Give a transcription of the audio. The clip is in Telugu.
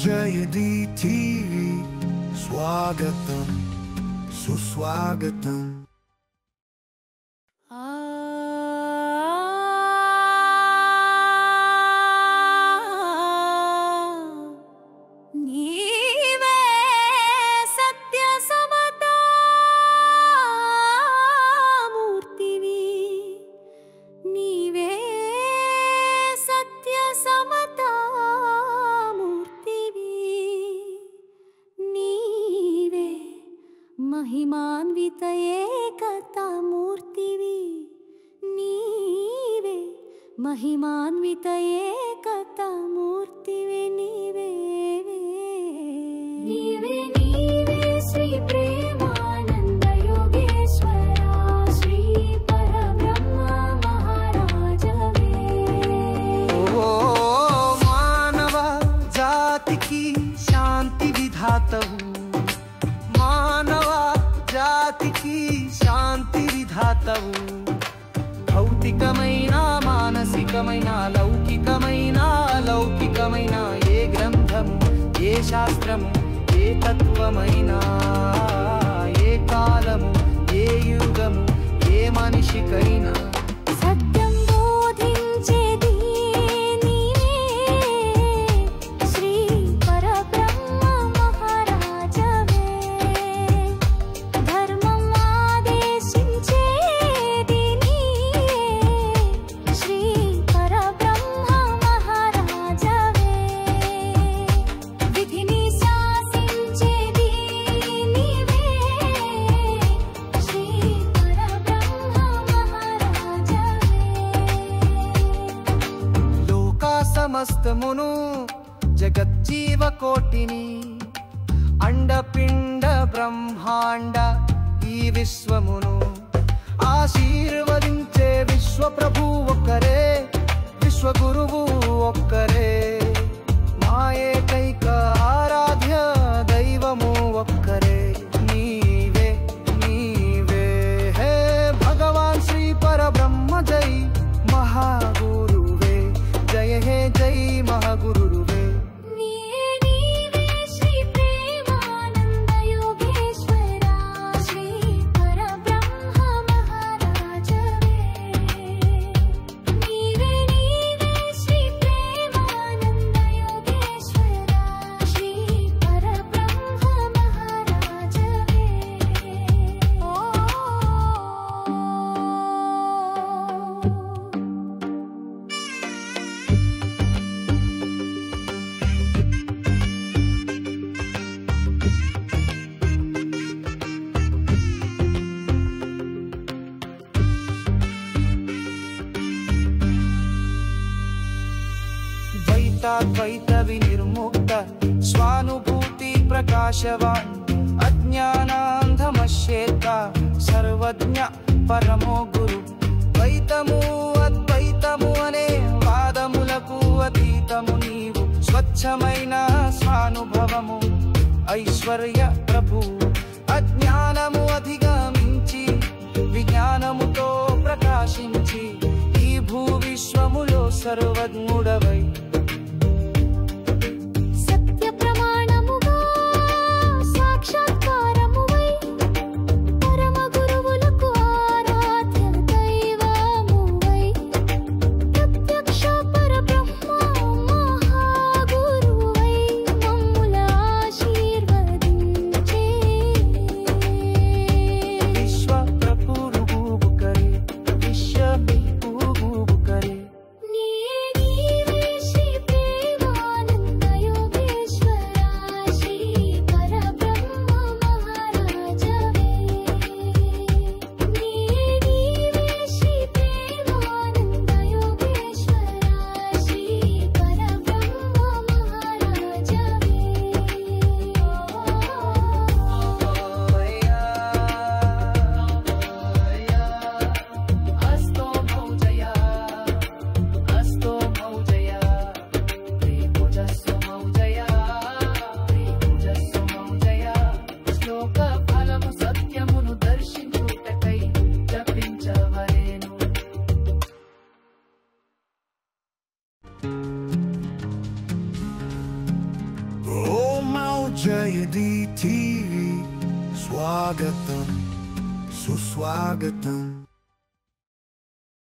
జయది టీవీ స్వాగతం సుస్వాగతం. महिमान्वित एकता मूर्तिवी नीवे महिमान्वित एकता मूर्तिवी नीवे नीवे नीवे श्री प्रेमानंद योगेश्वरा श्री परब्रह्म महाराजवे. ओ मानव जाति की शांति विधातऊ జాతికి శాంతి విధాతవు. భౌతికమైన మానసికమైన లౌకికమైన అలౌకికమైన ఏ గ్రంథము ఏ శాస్త్రము ఏ తత్వమైన ఏ కాలము ఏ యుగము ఏ మనిషికైనా సత్యం బోధించేది నీవే శ్రీ పరబ్రహ్మ మహారాజవే. ధర్మం ఆదేశించేది నీవే శ్రీ పరబ్రహ్మ మహారాజవే. విధిని శాసించేది నీవే శ్రీ పరబ్రహ్మ మహారాజవే. లోకా సమస్తమును జగజ్జీవ కోటిని అండపిండ బ్రహ్మాండ ఈ విశ్వమును ఆశీర్వదించే విశ్వ ప్రభు ఒక్కరే విశ్వగురువు ఒక్కరే మా ఏకైక ఆరాధ్య దైవము ఒక్కరే నీవే నీవే హే భగవాన్ శ్రీ పరబ్రహ్మ జై మహాగురువే జయ హే జై మహాగురువే. నీవే శ్రీ ప్రేమానంద యోగేశ్వరా శ్రీ పరబ్రహ్మ మహారాజవే. నీవే శ్రీ ప్రేమానంద యోగేశ్వరా శ్రీ పరబ్రహ్మ మహారాజవే. ద్వైతాద్వైత వినిర్ముక్త స్వానుభూతి ప్రకాశవాన్ అజ్ఞానాంధమశ్యేత సర్వజ్ఞ పరమో గురు. ద్వైతము అద్వైతము అనే వాదములకు అతీతము నీవు స్వచ్ఛమైన స్వానుభవము ఐశ్వర్య ప్రభు. అజ్ఞానము అధిగమించి విజ్ఞానముతో ప్రకాశించి ఈ భూ విశ్వములో సర్వజ్ఞుడవై సత్య ప్రమాణముగా సాక్షాత్కారమువై పరమ గురువులకు ఆరాధ్య దైవమువై ప్రత్యక్ష పరబ్రహ్మ మహాగురువై మమ్ముల ఆశీర్వదించే విశ్వ ప్రభువు కరే విశ్వ ప్రభువు కరే. నీవే శ్రీ జయది టీవీ స్వాగతం సుస్వాగతం.